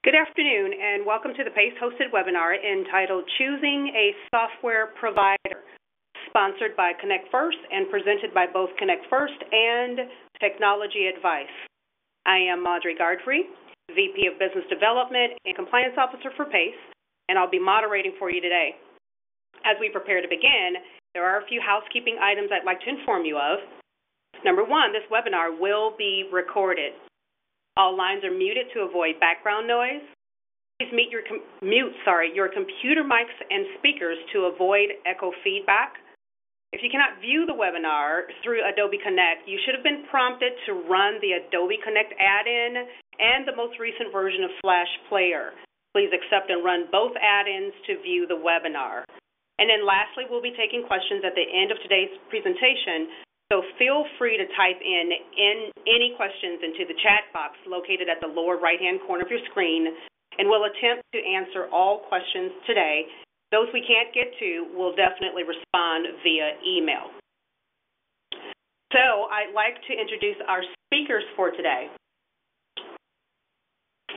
Good afternoon, and welcome to the PACE-hosted webinar entitled Choosing a Software Provider, sponsored by Connect First and presented by both Connect First and Technology Advice. I am Marjorie Gardfrey, VP of Business Development and Compliance Officer for PACE, and I'll be moderating for you today. As we prepare to begin, there are a few housekeeping items I'd like to inform you of. Number one, this webinar will be recorded. All lines are muted to avoid background noise. Please mute your computer mics and speakers to avoid echo feedback. If you cannot view the webinar through Adobe Connect, you should have been prompted to run the Adobe Connect add-in and the most recent version of Flash Player. Please accept and run both add-ins to view the webinar. And then lastly, we'll be taking questions at the end of today's presentation. So feel free to type in any questions into the chat box located at the lower right-hand corner of your screen, and we'll attempt to answer all questions today. Those we can't get to, we'll definitely respond via email. So I'd like to introduce our speakers for today.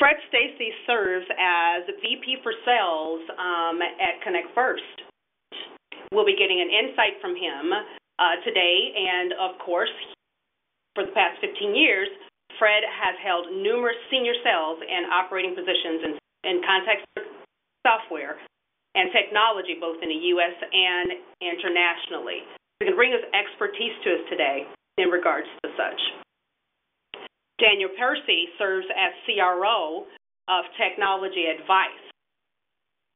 Fred Stacy serves as VP for Sales at Connect First. We'll be getting an insight from him today, and of course, for the past 15 years, Fred has held numerous senior sales and operating positions in contact software and technology, both in the U.S. and internationally. He can bring his expertise to us today in regards to such. Daniel Percy serves as CRO of Technology Advice,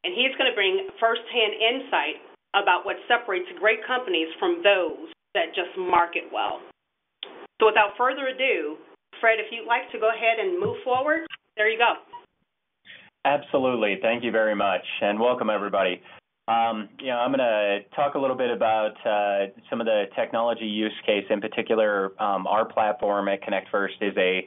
and he's going to bring firsthand insight about what separates great companies from those that just market well. So without further ado, Fred, if you'd like to go ahead and move forward, there you go. Absolutely. Thank you very much, and welcome, everybody. I'm going to talk a little bit about some of the technology use case. In particular, our platform at Connect First is a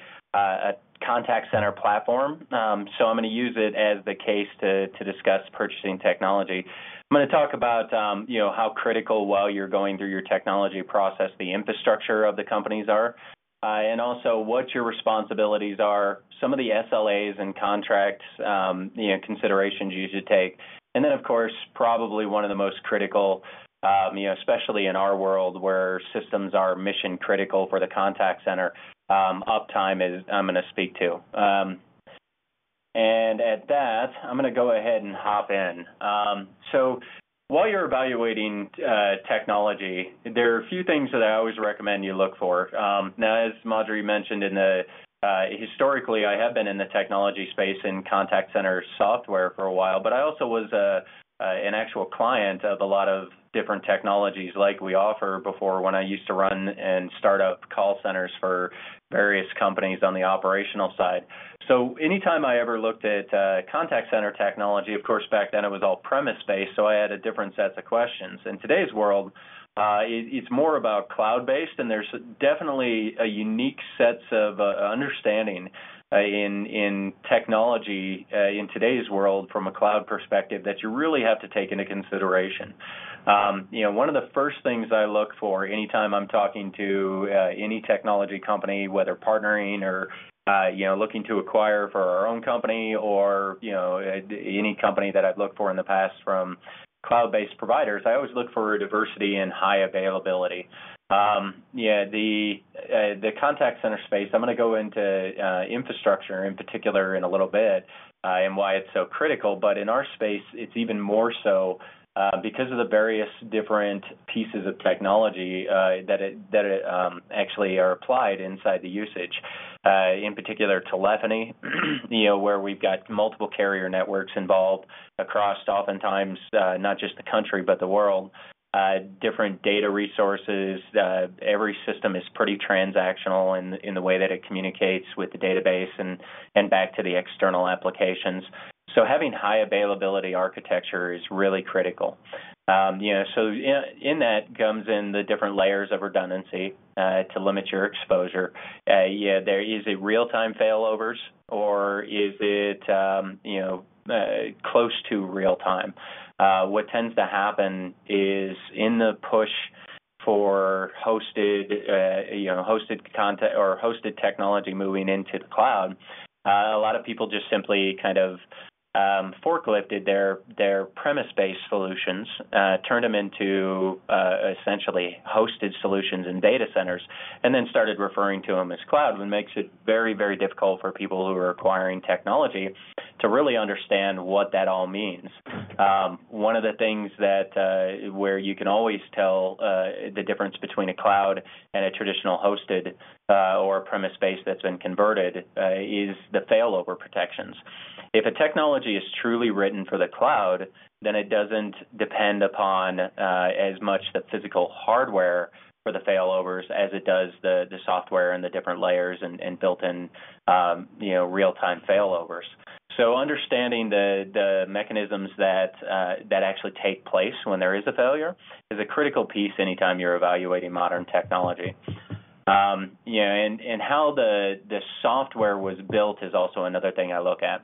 contact center platform, so I'm going to use it as the case to discuss purchasing technology. I'm going to talk about how critical while you're going through your technology process the infrastructure of the companies are, and also what your responsibilities are, some of the SLAs and contracts considerations you should take, and then of course probably one of the most critical, especially in our world where systems are mission critical for the contact center, uptime is I'm going to speak to. And at that, I'm going to go ahead and hop in. So while you're evaluating technology, there are a few things that I always recommend you look for. Now, as Marjorie mentioned, historically, I have been in the technology space in contact center software for a while, but I also was an actual client of a lot of different technologies like we offer before when I used to run and start up call centers for various companies on the operational side. So anytime I ever looked at contact center technology, of course, back then it was all premise-based, so I had a different set of questions. In today's world, it's more about cloud-based, and there's definitely a unique sets of understanding in technology in today's world from a cloud perspective that you really have to take into consideration. One of the first things I look for anytime I'm talking to any technology company, whether partnering or looking to acquire for our own company or any company that I've looked for in the past from cloud-based providers, I always look for diversity and high availability. The contact center space, I'm going to go into infrastructure in particular in a little bit and why it's so critical, but in our space, it's even more so because of the various different pieces of technology that actually are applied inside the usage. In particular, telephony, where we've got multiple carrier networks involved across oftentimes not just the country but the world. Different data resources. Every system is pretty transactional in the way that it communicates with the database and back to the external applications. So having high availability architecture is really critical. So in that comes in the different layers of redundancy to limit your exposure. There is it real-time failovers or is it close to real-time? What tends to happen is in the push for hosted content or hosted technology moving into the cloud, A lot of people just simply kind of forklifted their premise-based solutions, turned them into essentially hosted solutions in data centers, and then started referring to them as cloud, which makes it very, very difficult for people who are acquiring technology to really understand what that all means. One of the things that where you can always tell the difference between a cloud and a traditional hosted or a premise-based that's been converted is the failover protections. If a technology is truly written for the cloud, then it doesn't depend upon as much the physical hardware for the failovers as it does the software and the different layers and built-in real-time failovers. So understanding the mechanisms that actually take place when there is a failure is a critical piece anytime you're evaluating modern technology. And how the software was built is also another thing I look at.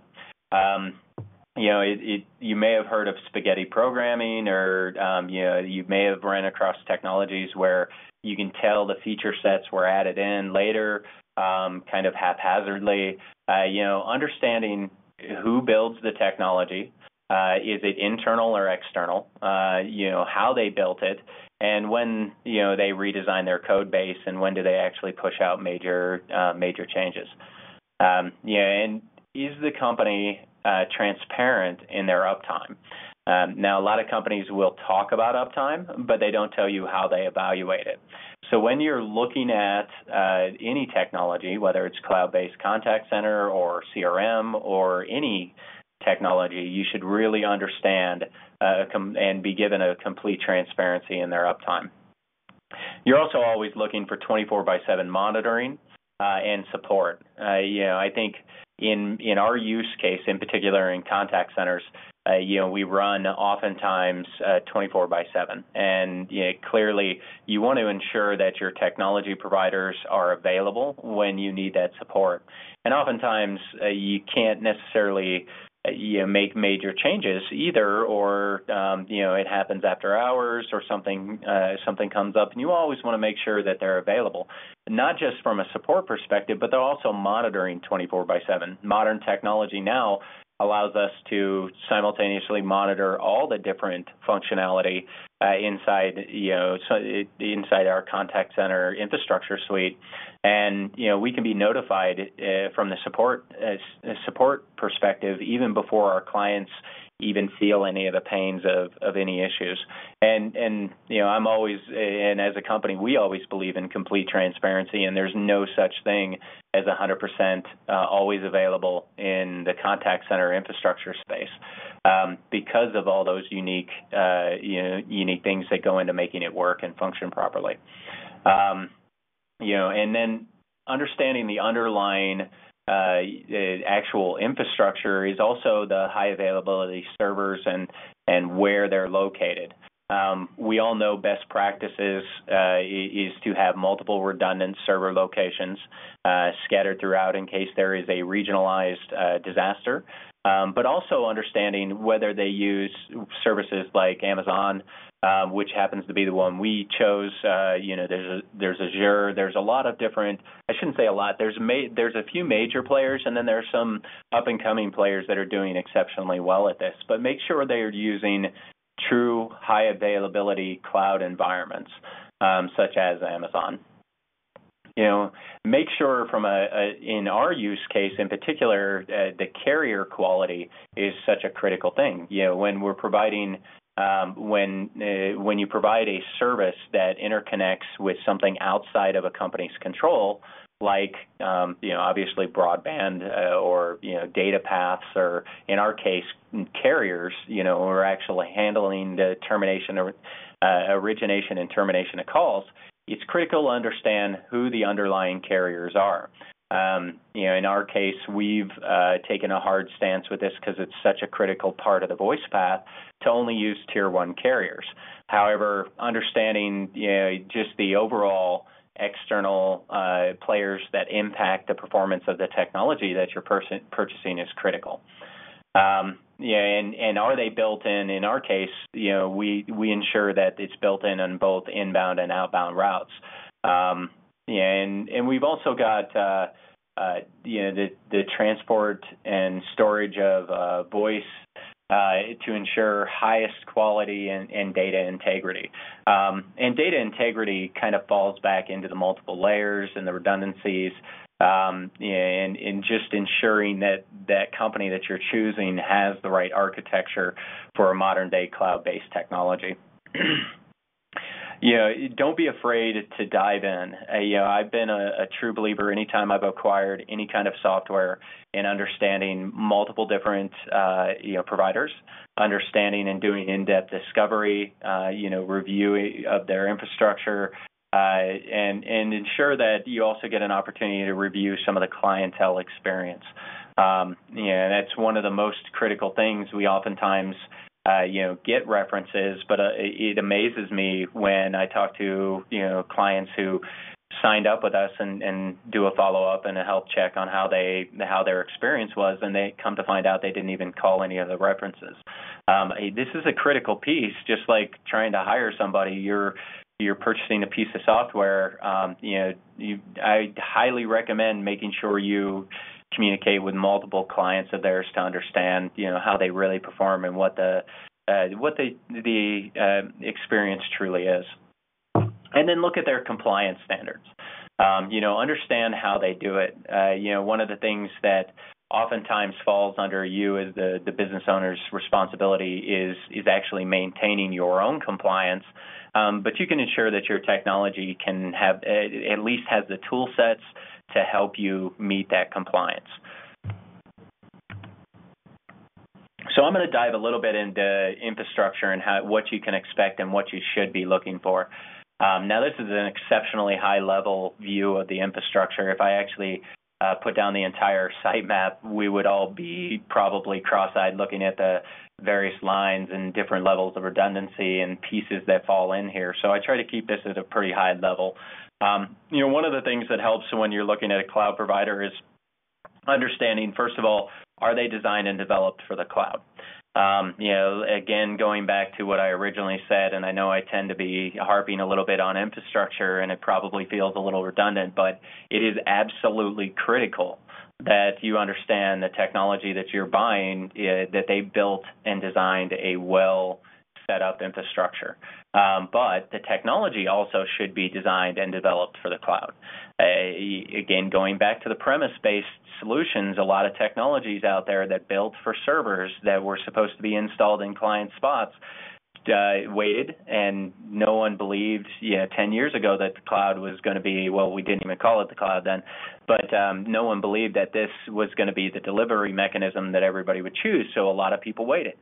You may have heard of spaghetti programming, or you may have run across technologies where you can tell the feature sets were added in later, kind of haphazardly. Understanding who builds the technology, is it internal or external? How they built it, and when they redesign their code base, and when do they actually push out major changes? And is the company transparent in their uptime? Now, a lot of companies will talk about uptime, but they don't tell you how they evaluate it. So when you're looking at any technology, whether it's cloud-based contact center or CRM or any technology, you should really understand and be given a complete transparency in their uptime. You're also always looking for 24/7 monitoring and support. I think in our use case, in particular in contact centers, we run oftentimes 24/7, and clearly you want to ensure that your technology providers are available when you need that support. And oftentimes you can't necessarily make major changes either, or it happens after hours, or something comes up, and you always want to make sure that they're available, not just from a support perspective, but they're also monitoring 24/7. Modern technology now allows us to simultaneously monitor all the different functionality inside our contact center infrastructure suite, and we can be notified from the support perspective even before our clients even feel any of the pains of any issues. And I'm always, and as a company, we always believe in complete transparency, and there's no such thing as 100% always available in the contact center infrastructure space, because of all those unique things that go into making it work and function properly. And then understanding the underlying actual infrastructure is also the high availability servers and where they're located. We all know best practices is to have multiple redundant server locations scattered throughout in case there is a regionalized disaster, but also understanding whether they use services like Amazon, which happens to be the one we chose. There's Azure. There's a lot of different. I shouldn't say a lot. There's a few major players, and then there's some up and coming players that are doing exceptionally well at this. But make sure they are using true high availability cloud environments, such as Amazon. Make sure in our use case in particular, the carrier quality is such a critical thing. When we're providing when you provide a service that interconnects with something outside of a company's control, like obviously broadband or data paths, or in our case carriers, we're actually handling the origination and termination of calls. It's critical to understand who the underlying carriers are. In our case, we've taken a hard stance with this because it's such a critical part of the voice path to only use Tier 1 carriers. However, understanding just the overall external players that impact the performance of the technology that you're purchasing is critical. And are they built in? In our case, we ensure that it's built in on both inbound and outbound routes. And we've also got the transport and storage of voice to ensure highest quality and data integrity. And data integrity kind of falls back into the multiple layers and the redundancies, and just ensuring that that company that you're choosing has the right architecture for a modern-day cloud-based technology. Don't be afraid to dive in. I've been a true believer anytime I've acquired any kind of software in understanding multiple different, providers, understanding and doing in-depth discovery, review of their infrastructure, and ensure that you also get an opportunity to review some of the clientele experience. That's one of the most critical things. We oftentimes get references, but it amazes me when I talk to, clients who signed up with us and do a follow-up and a health check on how their experience was, and they come to find out they didn't even call any of the references. This is a critical piece, just like trying to hire somebody. You're purchasing a piece of software. I highly recommend making sure you communicate with multiple clients of theirs to understand, how they really perform and what the experience truly is. And then look at their compliance standards. Understand how they do it. One of the things that oftentimes falls under you as the business owner's responsibility is actually maintaining your own compliance. But you can ensure that your technology can have at least has the tool sets to help you meet that compliance. So I'm going to dive a little bit into infrastructure and what you can expect and what you should be looking for. Now, this is an exceptionally high-level view of the infrastructure. If I actually put down the entire sitemap, we would all be probably cross-eyed looking at the various lines and different levels of redundancy and pieces that fall in here. So I try to keep this at a pretty high level. One of the things that helps when you're looking at a cloud provider is understanding, first of all, are they designed and developed for the cloud? Again, going back to what I originally said, and I know I tend to be harping a little bit on infrastructure, and it probably feels a little redundant, but it is absolutely critical that you understand the technology that you're buying, that they built and designed a well-set-up infrastructure. But the technology also should be designed and developed for the cloud. Again, going back to the premise-based solutions, a lot of technologies out there that built for servers that were supposed to be installed in client spots waited, and no one believed 10 years ago that the cloud was going to be, well, we didn't even call it the cloud then, but no one believed that this was going to be the delivery mechanism that everybody would choose, so a lot of people waited.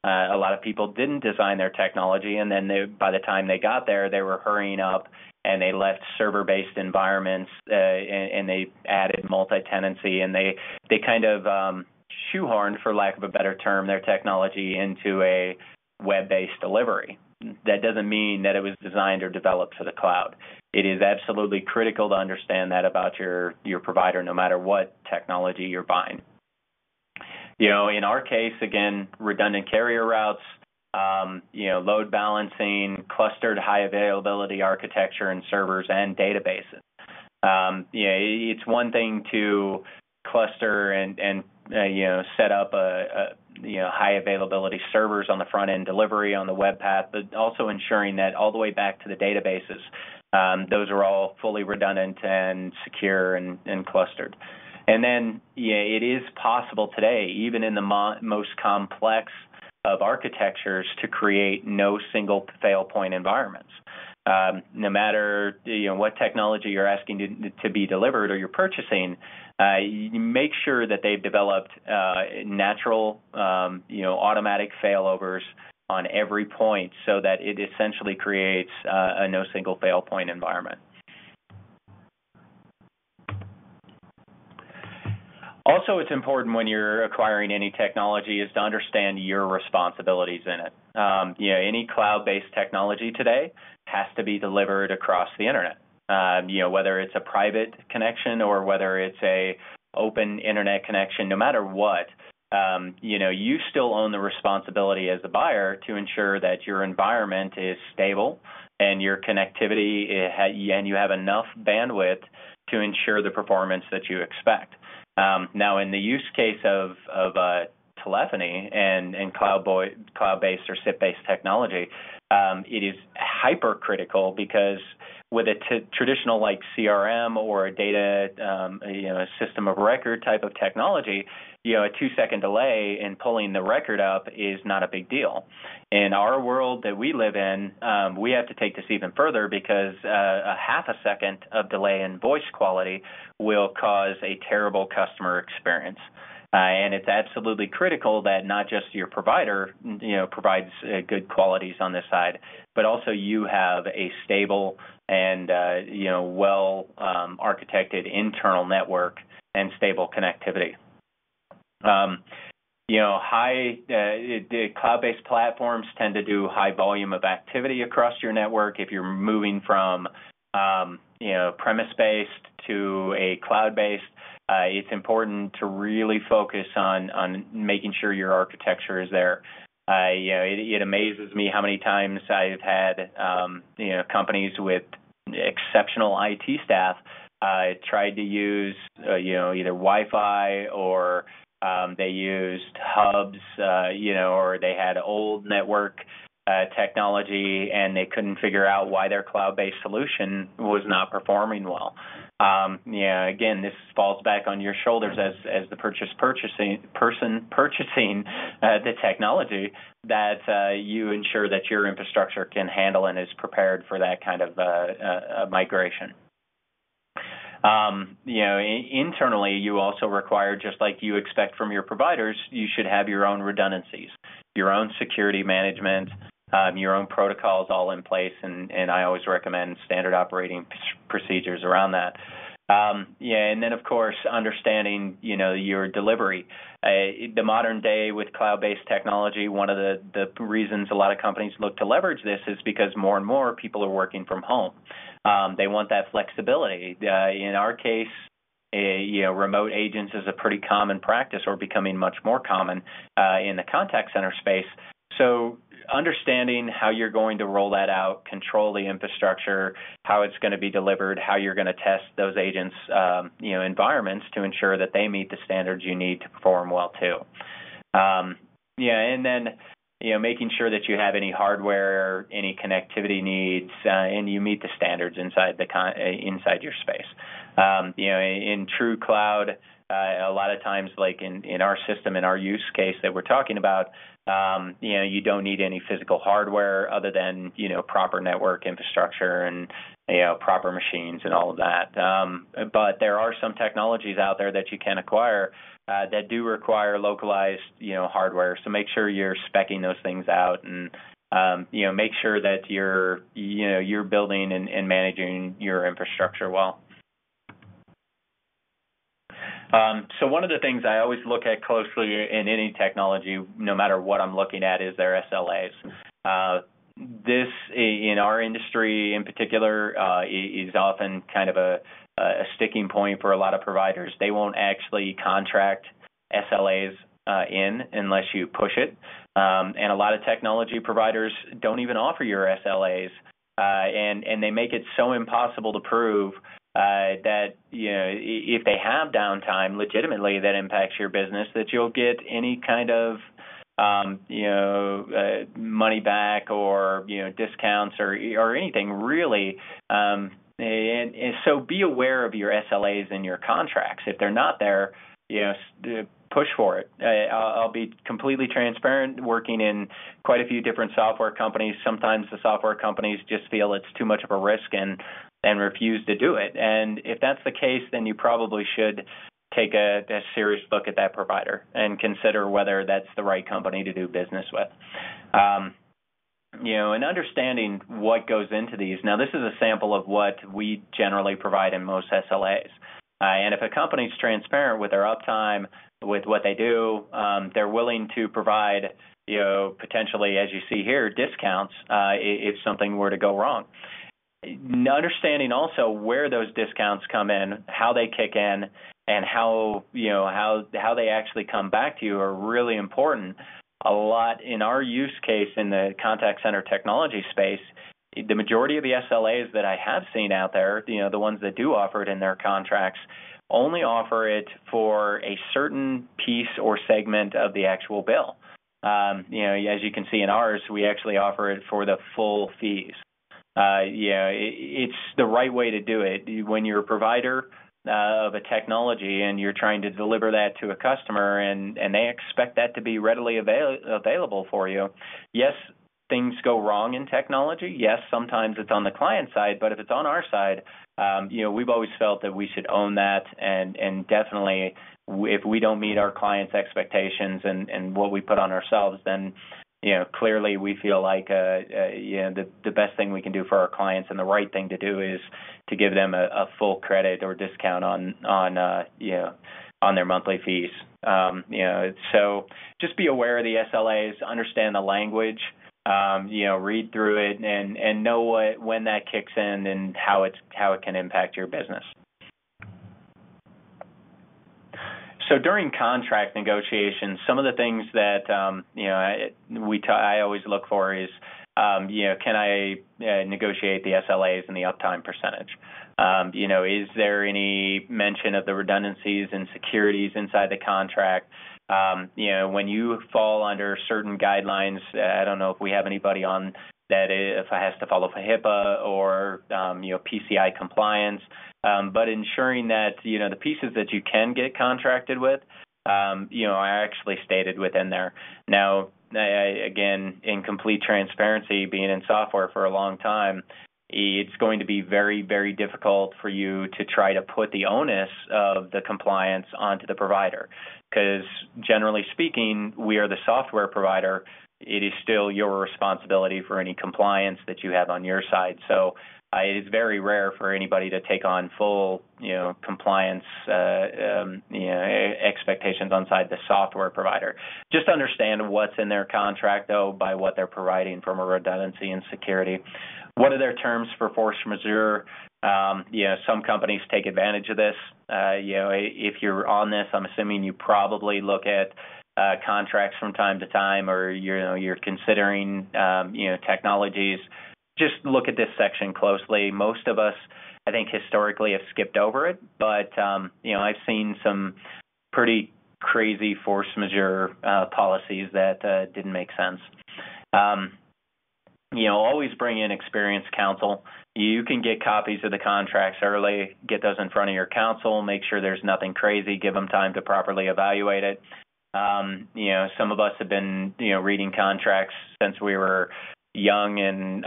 A lot of people didn't design their technology, and then by the time they got there, they were hurrying up, and they left server-based environments, and they added multi-tenancy, and they kind of shoehorned, for lack of a better term, their technology into a web-based delivery. That doesn't mean that it was designed or developed for the cloud. It is absolutely critical to understand that about your provider, no matter what technology you're buying. In our case, again, redundant carrier routes, load balancing, clustered high availability architecture and servers and databases. It's one thing to cluster and set up a high availability servers on the front end delivery on the web path, but also ensuring that all the way back to the databases, those are all fully redundant and secure and clustered. And then it is possible today, even in the most complex of architectures, to create no single fail point environments. No matter what technology you're asking to be delivered or you're purchasing, you make sure that they've developed natural, automatic failovers on every point, so that it essentially creates a no single fail point environment. Also, it's important when you're acquiring any technology is to understand your responsibilities in it. Any cloud-based technology today has to be delivered across the internet. Whether it's a private connection or whether it's a open internet connection, no matter what, you still own the responsibility as a buyer to ensure that your environment is stable and your connectivity and you have enough bandwidth to ensure the performance that you expect. Now, in the use case of telephony and cloud-based or SIP-based technology, it is hypercritical because with a traditional like CRM or a data, a system of record type of technology, a 2-second delay in pulling the record up is not a big deal. In our world that we live in, we have to take this even further because a half a second of delay in voice quality will cause a terrible customer experience. And it's absolutely critical that not just your provider, provides good qualities on this side, but also you have a stable and, well architected internal network and stable connectivity. The cloud-based platforms tend to do high volume of activity across your network. If you're moving from, premise-based to a cloud-based, it's important to really focus on making sure your architecture is there. It amazes me how many times I've had, companies with exceptional IT staff tried to use, either Wi-Fi or they used hubs, or they had old network technology, and they couldn't figure out why their cloud-based solution was not performing well. Again, this falls back on your shoulders as the purchasing the technology that you ensure that your infrastructure can handle and is prepared for that kind of migration. Internally, you also require, just like you expect from your providers, you should have your own redundancies, your own security management, your own protocols all in place, and I always recommend standard operating procedures around that. And then, of course, understanding, your delivery. The modern day with cloud-based technology, one of the reasons a lot of companies look to leverage this is because more and more people are working from home. They want that flexibility. In our case, remote agents is a pretty common practice, or becoming much more common in the contact center space. So understanding how you're going to roll that out, control the infrastructure, how it's going to be delivered, how you're going to test those agents, environments to ensure that they meet the standards you need to perform well too. And then, making sure that you have any hardware, any connectivity needs, and you meet the standards inside your space. In true cloud, a lot of times, like in our system, in our use case that we're talking about, you don't need any physical hardware other than, proper network infrastructure and, proper machines and all of that. But there are some technologies out there that you can acquire that do require localized, hardware. So make sure you're speccing those things out and, make sure that you're building and managing your infrastructure well. So one of the things I always look at closely in any technology, no matter what I'm looking at, is their SLAs. This, in our industry in particular, is often kind of a sticking point for a lot of providers. They won't actually contract SLAs in unless you push it. And a lot of technology providers don't even offer your SLAs, and they make it so impossible to prove that if they have downtime legitimately that impacts your business, that you'll get any kind of money back or discounts or anything really. And so be aware of your SLAs in your contracts. If they're not there, push for it. I'll be completely transparent. Working in quite a few different software companies, sometimes the software companies just feel it's too much of a risk and refuse to do it. And if that's the case, then you probably should take a serious look at that provider and consider whether that's the right company to do business with. And understanding what goes into these. Now, this is a sample of what we generally provide in most SLAs. And if a company's transparent with their uptime, with what they do, they're willing to provide, potentially, as you see here, discounts if something were to go wrong. Understanding also where those discounts come in, how they kick in, and how they actually come back to you are really important. A lot in our use case in the contact center technology space, the majority of the SLAs that I have seen out there, the ones that do offer it in their contracts, only offer it for a certain piece or segment of the actual bill. As you can see in ours, we actually offer it for the full fees. It's the right way to do it. When you're a provider of a technology and you're trying to deliver that to a customer and they expect that to be readily available for you, yes, things go wrong in technology. Yes, sometimes it's on the client side, but if it's on our side, we've always felt that we should own that, and definitely if we don't meet our clients' expectations and what we put on ourselves, then clearly we feel like the best thing we can do for our clients and the right thing to do is to give them a full credit or discount on their monthly fees. So just be aware of the SLAs, understand the language, read through it, and know when that kicks in and how it can impact your business. So during contract negotiations, some of the things that I always look for is, can I negotiate the SLAs and the uptime percentage? Is there any mention of the redundancies and securities inside the contract? When you fall under certain guidelines, I don't know if we have anybody on that if it has to follow HIPAA or PCI compliance, but ensuring that the pieces that you can get contracted with, are actually stated within there. Now, again, in complete transparency, being in software for a long time, it's going to be very, very difficult for you to try to put the onus of the compliance onto the provider, because generally speaking, we are the software provider. It is still your responsibility for any compliance that you have on your side. So it is very rare for anybody to take on full, compliance, expectations on side the software provider. Just understand what's in their contract, though, by what they're providing from a redundancy and security. What are their terms for force majeure? Some companies take advantage of this. If you're on this, I'm assuming you probably look at contracts from time to time, or you're considering technologies. Just look at this section closely. Most of us, I think, historically have skipped over it, but I've seen some pretty crazy force majeure policies that didn't make sense. Always bring in experienced counsel. You can get copies of the contracts early, get those in front of your counsel, make sure there's nothing crazy, give them time to properly evaluate it. Some of us have been, reading contracts since we were young, and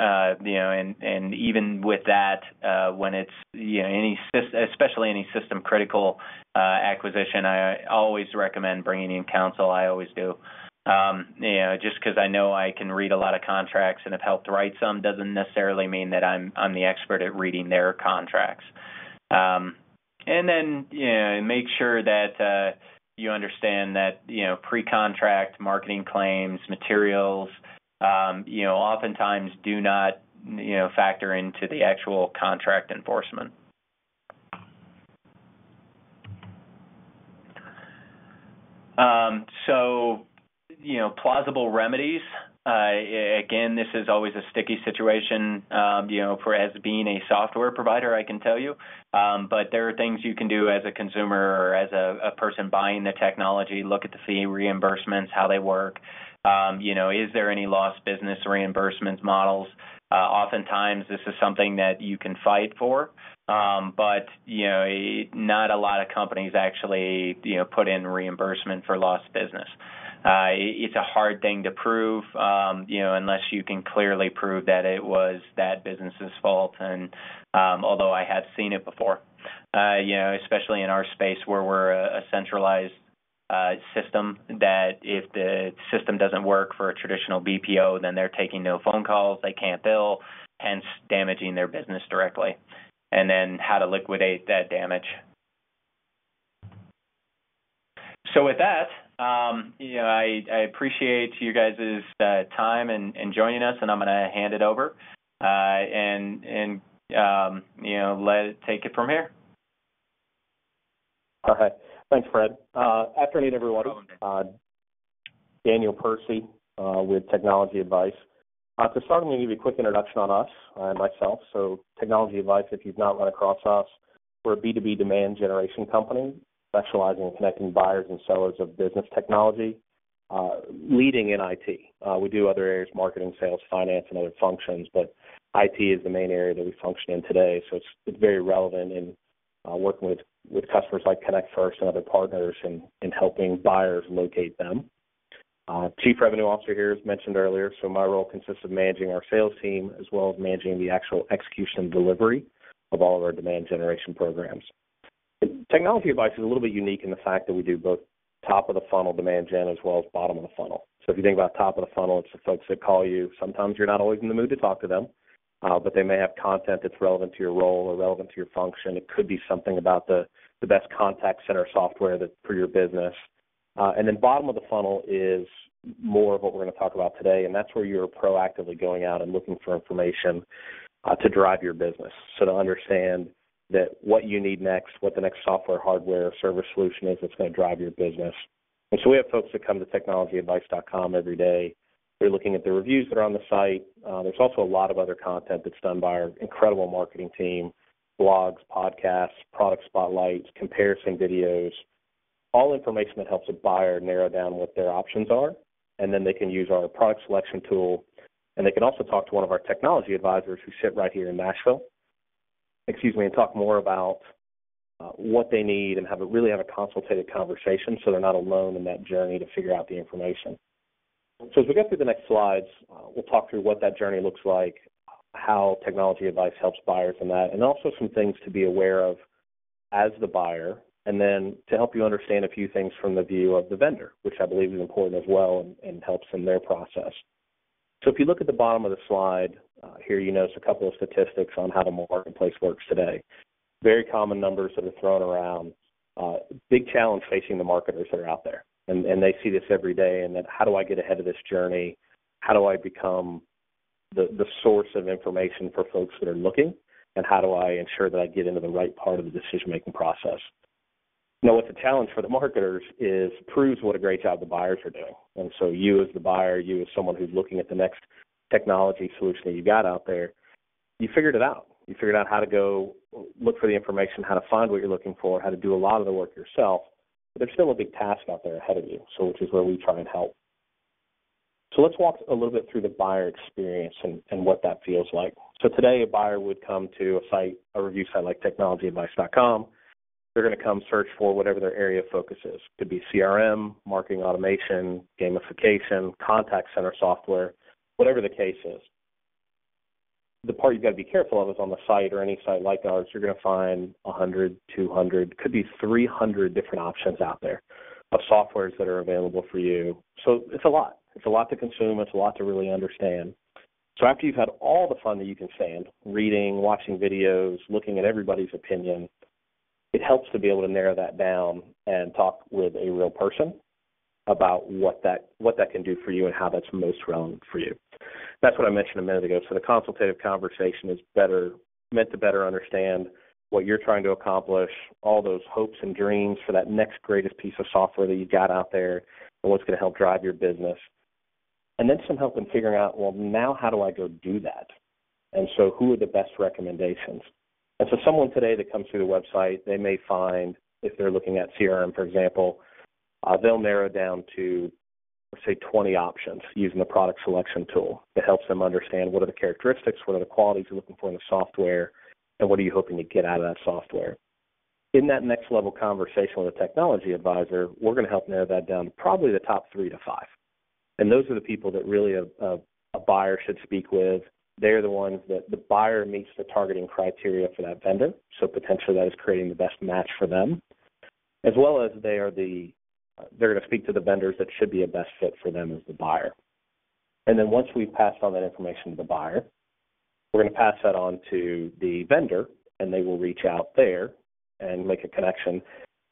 even with that, when it's, especially any system critical acquisition, I always recommend bringing in counsel. I always do. Just because I know I can read a lot of contracts and have helped write some doesn't necessarily mean that I'm the expert at reading their contracts. And then make sure that you understand that pre-contract marketing claims, materials, oftentimes do not factor into the actual contract enforcement. So plausible remedies. Again, this is always a sticky situation, for as being a software provider, I can tell you. But there are things you can do as a consumer or as a person buying the technology. Look at the fee reimbursements, how they work. Is there any lost business reimbursements models? Oftentimes, this is something that you can fight for, but not a lot of companies actually put in reimbursement for lost business. It's a hard thing to prove, unless you can clearly prove that it was that business's fault. And although I have seen it before, especially in our space where we're a centralized system, that if the system doesn't work for a traditional BPO, then they're taking no phone calls, they can't bill, hence damaging their business directly. And then how to liquidate that damage. So with that, I appreciate you guys' time and joining us, and I'm going to hand it over and let it take it from here. All right. Thanks, Fred. Afternoon, everybody. Daniel Percy with Technology Advice. To start, I'm going to give you a quick introduction on us and myself. So Technology Advice, if you've not run across us, we're a B2B demand generation company specializing in connecting buyers and sellers of business technology, leading in IT. We do other areas, marketing, sales, finance, and other functions, but IT is the main area that we function in today. So it's very relevant in working with customers like Connect First and other partners in helping buyers locate them. Chief Revenue Officer here, as mentioned earlier, so my role consists of managing our sales team as well as managing the actual execution and delivery of all of our demand generation programs. Technology Advice is a little bit unique in the fact that we do both top of the funnel demand gen as well as bottom of the funnel. So if you think about top of the funnel, it's the folks that call you. Sometimes you're not always in the mood to talk to them, but they may have content that's relevant to your role or relevant to your function. It could be something about the best contact center software for your business. And then bottom of the funnel is more of what we're going to talk about today, and that's where you're proactively going out and looking for information to drive your business. So to understand that what you need next, what the next software, hardware, service solution is that's going to drive your business. And so we have folks that come to technologyadvice.com every day. They're looking at the reviews that are on the site. There's also a lot of other content that's done by our incredible marketing team, blogs, podcasts, product spotlights, comparison videos, all information that helps a buyer narrow down what their options are. And then they can use our product selection tool, and they can also talk to one of our technology advisors who sit right here in Nashville, and talk more about what they need and really have a consultative conversation so they're not alone in that journey to figure out the information. So as we go through the next slides, we'll talk through what that journey looks like, how Technology Advice helps buyers in that, and also some things to be aware of as the buyer, and then to help you understand a few things from the view of the vendor, which I believe is important as well and helps in their process. So if you look at the bottom of the slide, here you notice a couple of statistics on how the marketplace works today. Very common numbers that are thrown around. Big challenge facing the marketers that are out there. And they see this every day, and that how do I get ahead of this journey? How do I become the source of information for folks that are looking? And how do I ensure that I get into the right part of the decision-making process? Now, what's a challenge for the marketers is proves what a great job the buyers are doing. And so you as the buyer, you as someone who's looking at the next technology solution that you got out there, you figured it out. You figured out how to go look for the information, how to find what you're looking for, how to do a lot of the work yourself. But there's still a big task out there ahead of you, so which is where we try and help. So let's walk a little bit through the buyer experience and what that feels like. So today a buyer would come to a review site like technologyadvice.com. They're going to come search for whatever their area of focus is. It could be CRM, marketing automation, gamification, contact center software, whatever the case is. The part you've got to be careful of is on the site or any site like ours, you're going to find 100, 200, could be 300 different options out there of softwares that are available for you. So it's a lot. It's a lot to consume. It's a lot to really understand. So after you've had all the fun that you can stand, reading, watching videos, looking at everybody's opinion, it helps to be able to narrow that down and talk with a real person about what that can do for you and how that's most relevant for you. That's what I mentioned a minute ago. So the consultative conversation is meant to better understand what you're trying to accomplish, all those hopes and dreams for that next greatest piece of software that you've got out there and what's going to help drive your business. And then some help in figuring out, well, now how do I go do that? And so who are the best recommendations? And so someone today that comes through the website, they may find, if they're looking at CRM, for example, they'll narrow down to, let's say, 20 options using the product selection tool that helps them understand what are the characteristics, what are the qualities you're looking for in the software, and what are you hoping to get out of that software. In that next level conversation with a technology advisor, we're going to help narrow that down to probably the top 3 to 5. And those are the people that really a buyer should speak with. They're the ones that the buyer meets the targeting criteria for that vendor, so potentially that is creating the best match for them, as well as they're going to speak to the vendors that should be a best fit for them as the buyer. And then once we've passed on that information to the buyer, we're going to pass that on to the vendor, and they will reach out there and make a connection.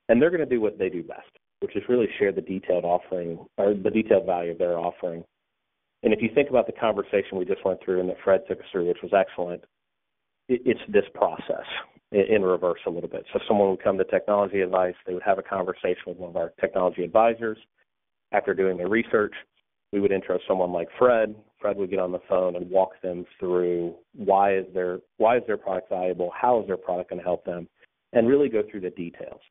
And they're going to do what they do best, which is really share the detailed offering or the detailed value of their offering. And if you think about the conversation we just went through and that Fred took us through, which was excellent, it's this process in reverse a little bit. So someone would come to Technology Advice, they would have a conversation with one of our technology advisors. After doing their research, we would intro someone like Fred. Fred would get on the phone and walk them through why is their product valuable, how is their product going to help them, and really go through the details.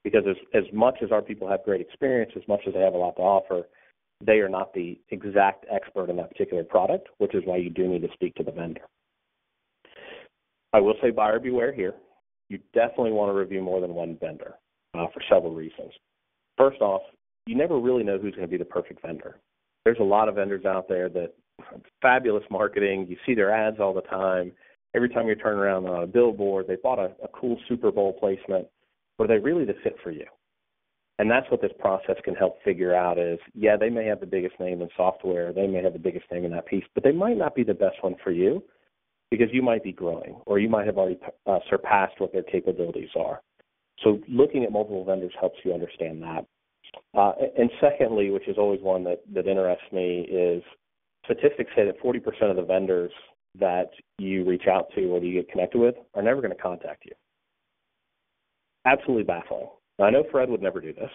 Because as much as our people have great experience, as much as they have a lot to offer, they are not the exact expert in that particular product, which is why you do need to speak to the vendor. I will say buyer beware here. You definitely want to review more than one vendor for several reasons. First off, you never really know who's going to be the perfect vendor. There's a lot of vendors out there that fabulous marketing. You see their ads all the time. Every time you turn around on a billboard, they bought a cool Super Bowl placement. But are they really the fit for you? And that's what this process can help figure out is, yeah, they may have the biggest name in software. They may have the biggest name in that piece, but they might not be the best one for you because you might be growing or you might have already surpassed what their capabilities are. So looking at multiple vendors helps you understand that. And secondly, which is always one that interests me, is statistics say that 40% of the vendors that you reach out to or that you get connected with are never going to contact you. Absolutely baffling. Now, I know Fred would never do this,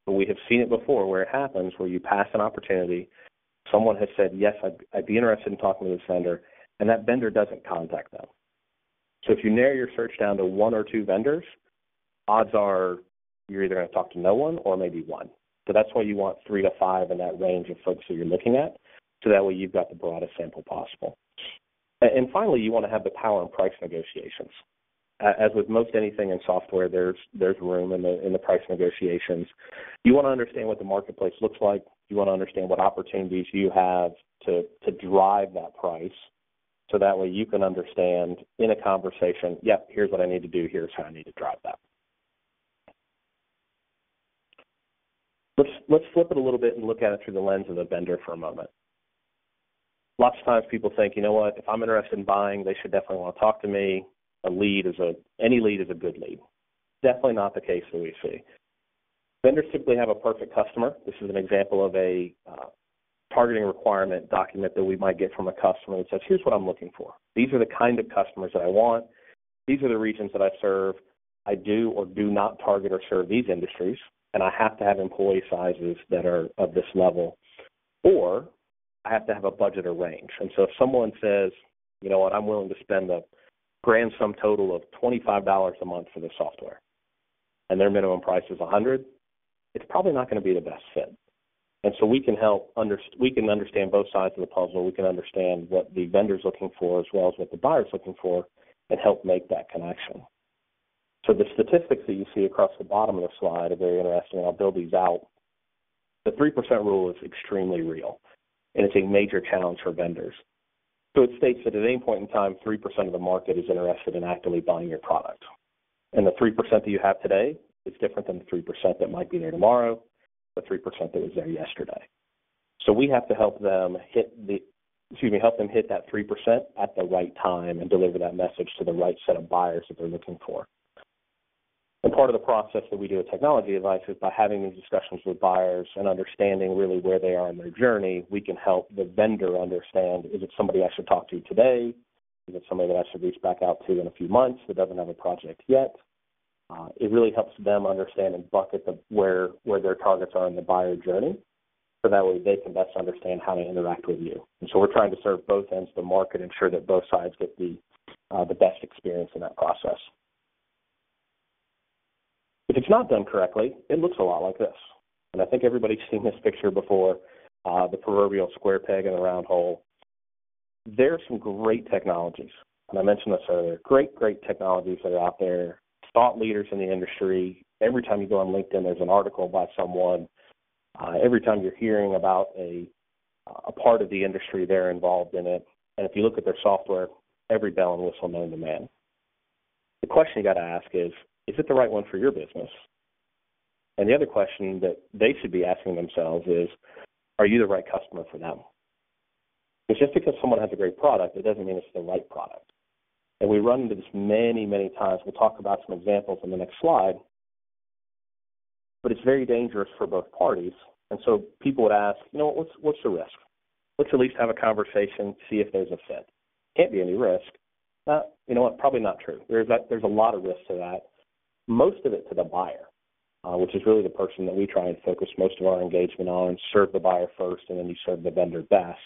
but we have seen it before where it happens where you pass an opportunity, someone has said, yes, I'd be interested in talking to this vendor, and that vendor doesn't contact them. So if you narrow your search down to one or two vendors, odds are you're either going to talk to no one or maybe one. So that's why you want 3 to 5 in that range of folks that you're looking at, so that way you've got the broadest sample possible. And finally, you want to have the power and price negotiations. As with most anything in software, there's room in the price negotiations. You want to understand what the marketplace looks like. You want to understand what opportunities you have to drive that price, so that way you can understand in a conversation, yep, here's what I need to do, here's how I need to drive that. Let's flip it a little bit and look at it through the lens of the vendor for a moment. Lots of times people think, you know what, if I'm interested in buying, they should definitely want to talk to me. Any lead is a good lead. Definitely not the case that we see. Vendors typically have a perfect customer. This is an example of a targeting requirement document that we might get from a customer that says, here's what I'm looking for. These are the kind of customers that I want. These are the regions that I serve. I do or do not target or serve these industries, and I have to have employee sizes that are of this level, or I have to have a budget or range. And so if someone says, you know what, I'm willing to spend a grand sum total of $25 a month for this software, and their minimum price is $100, it's probably not going to be the best fit. And so we can understand both sides of the puzzle. We can understand what the vendor's looking for as well as what the buyer's looking for and help make that connection. So the statistics that you see across the bottom of the slide are very interesting, and I'll build these out. The 3% rule is extremely real, and it's a major challenge for vendors. So it states that at any point in time, 3% of the market is interested in actively buying your product. And the 3% that you have today is different than the 3% that might be there tomorrow, the 3% that was there yesterday. So we have to help them hit that 3% at the right time and deliver that message to the right set of buyers that they're looking for. And part of the process that we do at Technology Advice is by having these discussions with buyers and understanding really where they are in their journey, we can help the vendor understand, is it somebody I should talk to today? Is it somebody that I should reach back out to in a few months that doesn't have a project yet? It really helps them understand and bucket where their targets are in the buyer journey, so that way they can best understand how to interact with you. And so we're trying to serve both ends of the market, ensure that both sides get the best experience in that process. If it's not done correctly, it looks a lot like this. And I think everybody's seen this picture before, the proverbial square peg in a round hole. There are some great technologies, and I mentioned this earlier, great technologies that are out there, thought leaders in the industry. Every time you go on LinkedIn, there's an article by someone. Every time you're hearing about a part of the industry, they're involved in it. And if you look at their software, every bell and whistle known to man. The question you got to ask is it the right one for your business? And the other question that they should be asking themselves is, are you the right customer for them? Because just because someone has a great product, it doesn't mean it's the right product. And we run into this many, many times. We'll talk about some examples in the next slide. But it's very dangerous for both parties. And so people would ask, you know, what's the risk? Let's at least have a conversation, see if there's a fit. Can't be any risk. You know what? Probably not true. There's a lot of risk to that. Most of it to the buyer, which is really the person that we try and focus most of our engagement on, serve the buyer first, and then you serve the vendor best.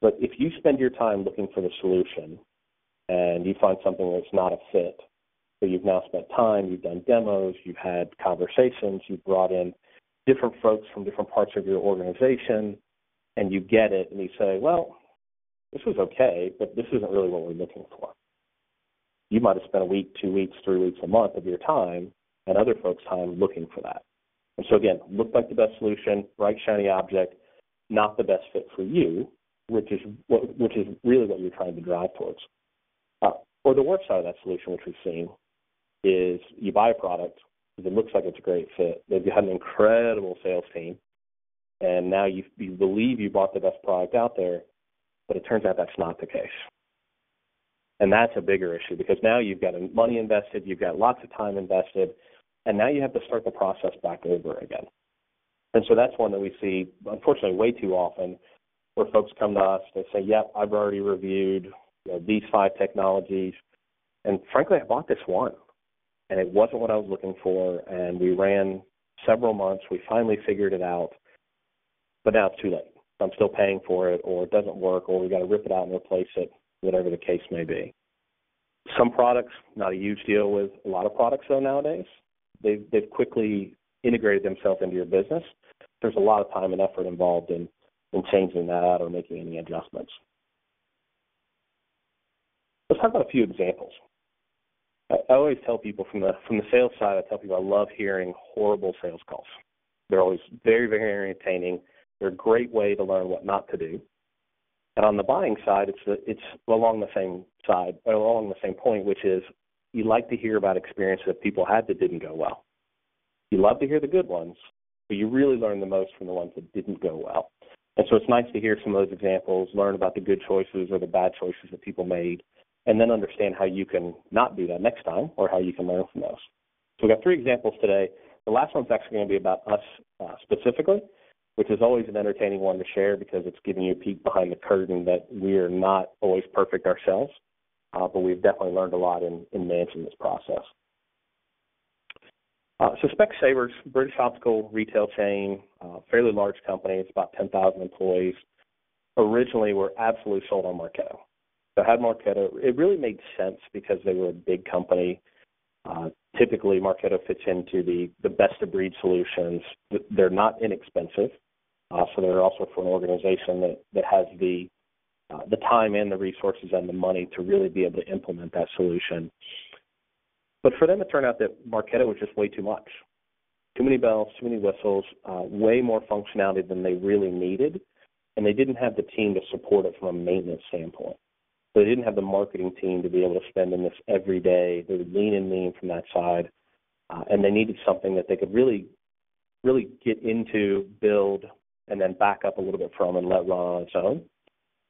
But if you spend your time looking for the solution and you find something that's not a fit, so you've now spent time, you've done demos, you've had conversations, you've brought in different folks from different parts of your organization, and you get it, and you say, well, this was okay, but this isn't really what we're looking for. You might have spent a week, 2 weeks, 3 weeks, a month of your time and other folks' time looking for that. And so, again, looked like the best solution, bright, shiny object, not the best fit for you, which is really what you're trying to drive towards. Or the worst side of that solution, which we've seen, is you buy a product, it looks like it's a great fit. They've had an incredible sales team, and now you believe you bought the best product out there, but it turns out that's not the case. And that's a bigger issue because now you've got money invested, you've got lots of time invested, and now you have to start the process back over again. And so that's one that we see, unfortunately, way too often, where folks come to us, they say, yep, I've already reviewed these 5 technologies, and frankly, I bought this one, and it wasn't what I was looking for, and we ran several months, we finally figured it out, but now it's too late. I'm still paying for it, or it doesn't work, or we've got to rip it out and replace it, whatever the case may be. Some products, not a huge deal with a lot of products, though, nowadays. They've quickly integrated themselves into your business. There's a lot of time and effort involved in changing that out or making any adjustments. Let's talk about a few examples. I always tell people from the sales side, I tell people I love hearing horrible sales calls. They're always very, very entertaining. They're a great way to learn what not to do. And on the buying side, it's along the same side, or along the same point, which is you like to hear about experiences that people had that didn't go well. You love to hear the good ones, but you really learn the most from the ones that didn't go well. And so it's nice to hear some of those examples, learn about the good choices or the bad choices that people made, and then understand how you can not do that next time or how you can learn from those. So we've got 3 examples today. The last one's actually going to be about us specifically, which is always an entertaining one to share because it's giving you a peek behind the curtain that we are not always perfect ourselves, but we've definitely learned a lot in managing this process. So Specsavers, British optical retail chain, fairly large company. It's about 10,000 employees. Originally, were absolutely sold on Marketo. So had Marketo, it really made sense because they were a big company. Typically, Marketo fits into the best-of-breed solutions. They're not inexpensive, so they're also for an organization that has the time and the resources and the money to really be able to implement that solution. But for them, it turned out that Marketo was just way too much. Too many bells, too many whistles, way more functionality than they really needed, and they didn't have the team to support it from a maintenance standpoint. So they didn't have the marketing team to be able to spend in this every day. They would lean and mean from that side, and they needed something that they could really, really get into, build, and then back up a little bit from and let run on its own.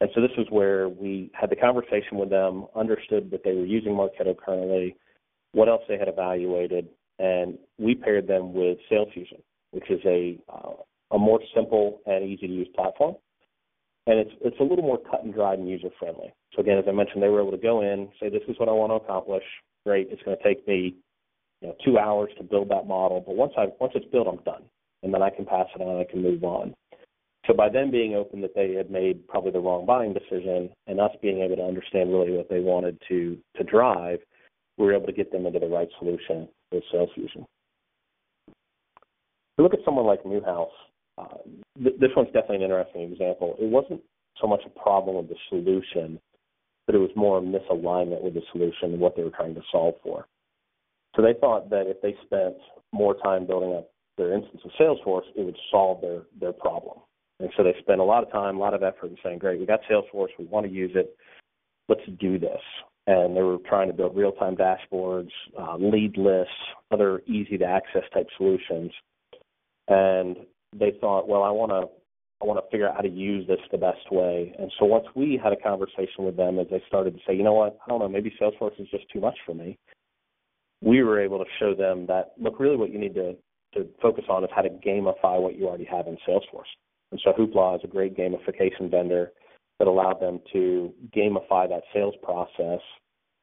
And so this is where we had the conversation with them, understood that they were using Marketo currently, what else they had evaluated, and we paired them with SalesFusion, which is a more simple and easy-to-use platform. And it's a little more cut and dried and user-friendly. So, again, as I mentioned, they were able to go in, say, this is what I want to accomplish. Great. It's going to take me 2 hours to build that model. But once it's built, I'm done. And then I can pass it on. I can move on. So by them being open that they had made probably the wrong buying decision and us being able to understand really what they wanted to drive, we were able to get them into the right solution with SalesFusion. If we look at someone like Newhouse, this one's definitely an interesting example. It wasn't so much a problem with the solution, but it was more a misalignment with the solution and what they were trying to solve for. So they thought that if they spent more time building up their instance of Salesforce, it would solve their problem. And so they spent a lot of time, a lot of effort in saying, great, we got Salesforce, we want to use it, let's do this. And they were trying to build real-time dashboards, lead lists, other easy-to-access type solutions. And they thought, well, I want to figure out how to use this the best way. And so once we had a conversation with them as they started to say, you know what, I don't know, maybe Salesforce is just too much for me, we were able to show them that, look, really what you need to focus on is how to gamify what you already have in Salesforce. And so Hoopla is a great gamification vendor that allowed them to gamify that sales process,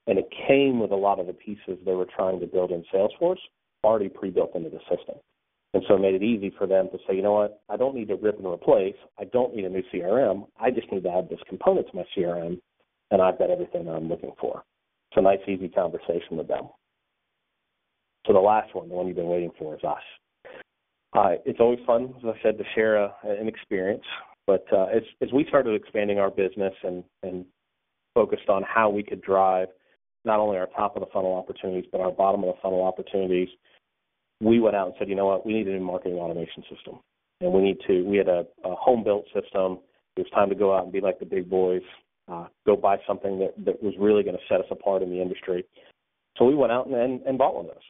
and it came with a lot of the pieces they were trying to build in Salesforce already pre-built into the system. And so it made it easy for them to say, you know what, I don't need to rip and replace. I don't need a new CRM. I just need to add this component to my CRM, and I've got everything that I'm looking for. It's a nice, easy conversation with them. So the last one, the one you've been waiting for, is us. It's always fun, as I said, to share an experience. But as we started expanding our business and focused on how we could drive not only our top of the funnel opportunities, but our bottom of the funnel opportunities, we went out and said, you know what, we need a new marketing automation system. And we had a home-built system. It was time to go out and be like the big boys, go buy something that was really going to set us apart in the industry. So we went out and bought one of those.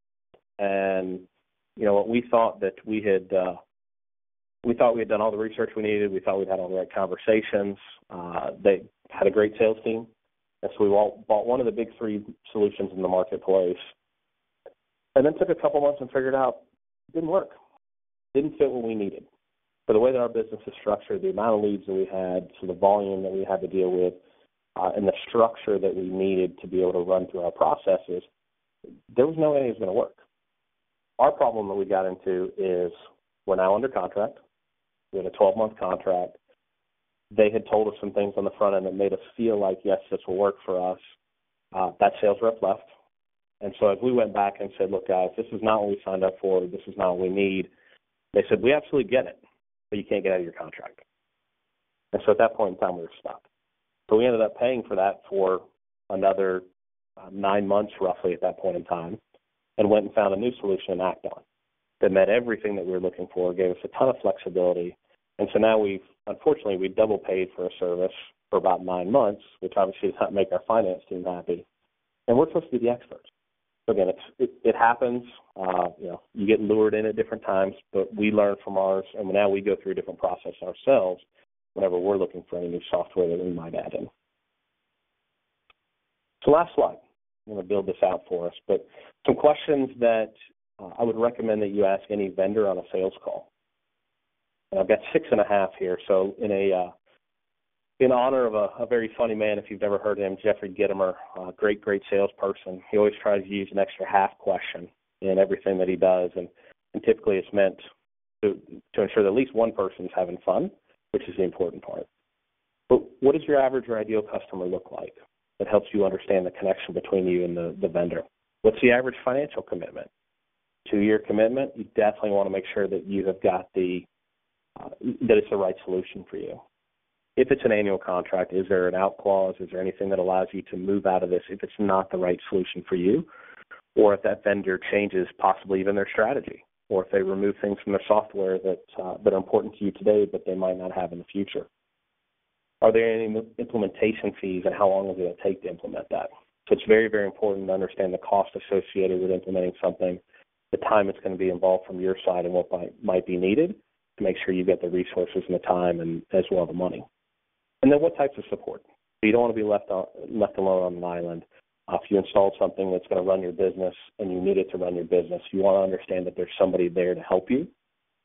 And, you know, we thought that we had done all the research we needed. We thought we'd had all the right conversations. They had a great sales team. And so we bought one of the big three solutions in the marketplace. And then took a couple months and figured out it didn't work. Didn't fit what we needed. For the way that our business is structured, the amount of leads that we had, so the volume that we had to deal with, and the structure that we needed to be able to run through our processes, there was no way it was going to work. Our problem that we got into is we're now under contract. We had a 12-month contract. They had told us some things on the front end that made us feel like, yes, this will work for us. That sales rep left. And so as we went back and said, look, guys, this is not what we signed up for. This is not what we need. They said, we absolutely get it, but you can't get out of your contract. And so at that point in time, we were stuck. So we ended up paying for that for another 9 months roughly at that point in time, and went and found a new solution to act on that met everything that we were looking for, gave us a ton of flexibility. And so now we double paid for a service for about 9 months, which obviously does not make our finance team happy. And we're supposed to be the experts. So again, it happens. You get lured in at different times, but we learn from ours, and now we go through a different process ourselves whenever we're looking for any new software that we might add in. So last slide. I'm going to build this out for us, but some questions that I would recommend that you ask any vendor on a sales call. And I've got 6.5 here. So in honor of a very funny man, if you've never heard of him, Jeffrey Gitomer, a great salesperson. He always tries to use an extra half question in everything that he does, and typically it's meant to ensure that at least one person's having fun, which is the important part. But what does your average or ideal customer look like? That helps you understand the connection between you and the vendor. What's the average financial commitment? 2-year commitment? You definitely want to make sure that you have got that it's the right solution for you. If it's an annual contract, is there an out clause? Is there anything that allows you to move out of this if it's not the right solution for you? Or if that vendor changes possibly even their strategy, or if they remove things from their software that are important to you today but they might not have in the future? Are there any implementation fees, and how long is it going to take to implement that? So it's very, very important to understand the cost associated with implementing something, the time it's going to be involved from your side, and what might be needed to make sure you get the resources and the time and as well the money. And then what types of support? So you don't want to be left alone on an island. If you installed something that's going to run your business and you need it to run your business, you want to understand that there's somebody there to help you,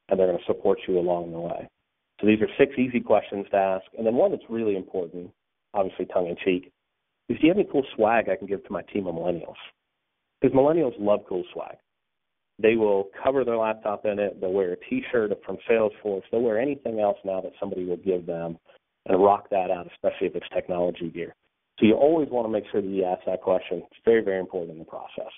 and they're going to support you along the way. So these are 6 easy questions to ask. And then one that's really important, obviously tongue-in-cheek, is do you have any cool swag I can give to my team of millennials? Because millennials love cool swag. They will cover their laptop in it. They'll wear a T-shirt from Salesforce. They'll wear anything else now that somebody will give them and rock that out, especially if it's technology gear. So you always want to make sure that you ask that question. It's very, very important in the process.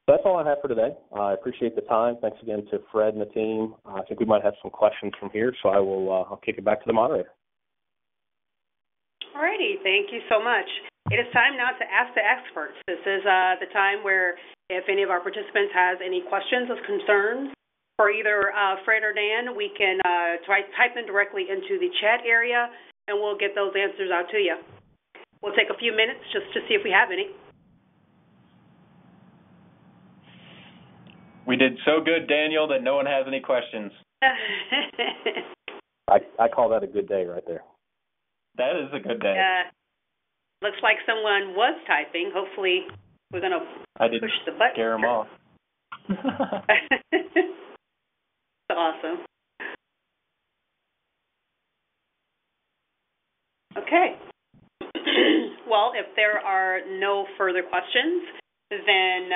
That's all I have for today. I appreciate the time. Thanks again to Fred and the team. I think we might have some questions from here, so I'll kick it back to the moderator. All righty. Thank you so much. It is time now to ask the experts. This is the time where if any of our participants has any questions or concerns for either Fred or Dan, we can type them directly into the chat area, and we'll get those answers out to you. We'll take a few minutes just to see if we have any. We did so good, Daniel, that no one has any questions. I call that a good day right there. That is a good day. Looks like someone was typing. Hopefully we're going to push the button. Scare them off. Awesome. Okay. Well, if there are no further questions, then,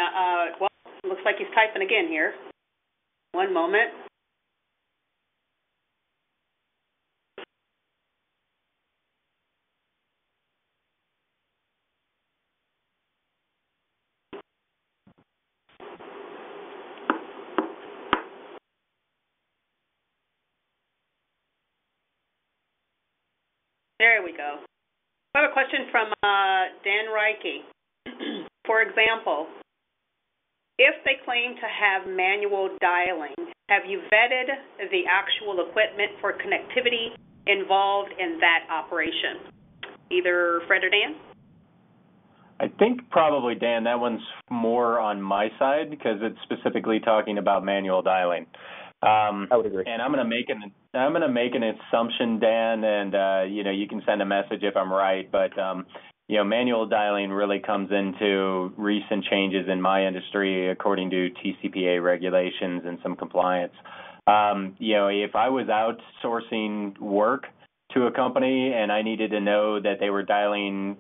it looks like he's typing again here. One moment. There we go. I have a question from Dan Reike. For example, if they claim to have manual dialing, have you vetted the actual equipment for connectivity involved in that operation? Either Fred or Dan? I think probably, Dan, that one's more on my side because it's specifically talking about manual dialing. I would agree. And I'm going to make an assumption, Dan, and you can send a message if I'm right, but manual dialing really comes into recent changes in my industry according to TCPA regulations and some compliance. If I was outsourcing work to a company and I needed to know that they were dialing,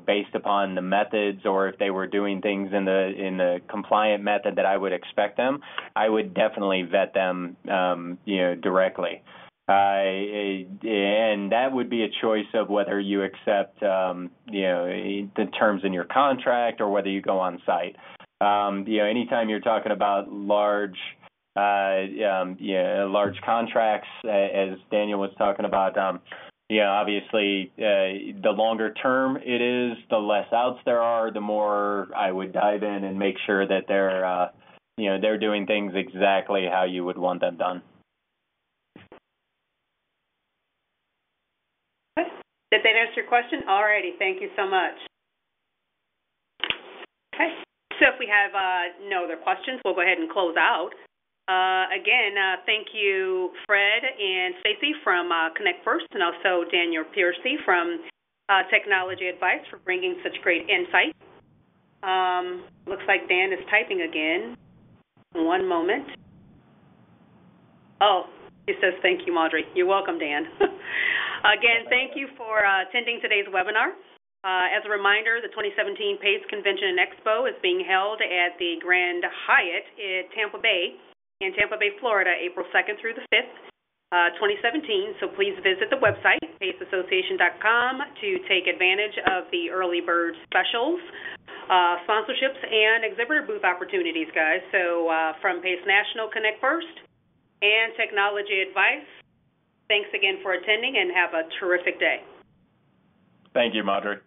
based upon the methods, or if they were doing things in the compliant method that I would expect them, I would definitely vet them, directly. And that would be a choice of whether you accept, the terms in your contract or whether you go on site. Anytime you're talking about large contracts, as Daniel was talking about, obviously, the longer term it is, the less outs there are, the more I would dive in and make sure that they're doing things exactly how you would want them done. Did that answer your question? All righty. Thank you so much. Okay. So if we have no other questions, we'll go ahead and close out. Again, thank you, Fred and Stacy from Connect First, and also Daniel Piercy from Technology Advice for bringing such great insight. Looks like Dan is typing again. One moment. Oh, he says thank you, Marjorie. You're welcome, Dan. Again, thank you for attending today's webinar. As a reminder, the 2017 PACE Convention and Expo is being held at the Grand Hyatt in Tampa Bay, Florida, April 2nd through the 5th, 2017. So please visit the website, paceassociation.com, to take advantage of the early bird specials, sponsorships, and exhibitor booth opportunities, guys. So from PACE National, Connect First, and Technology Advice, thanks again for attending, and have a terrific day. Thank you, Marjorie.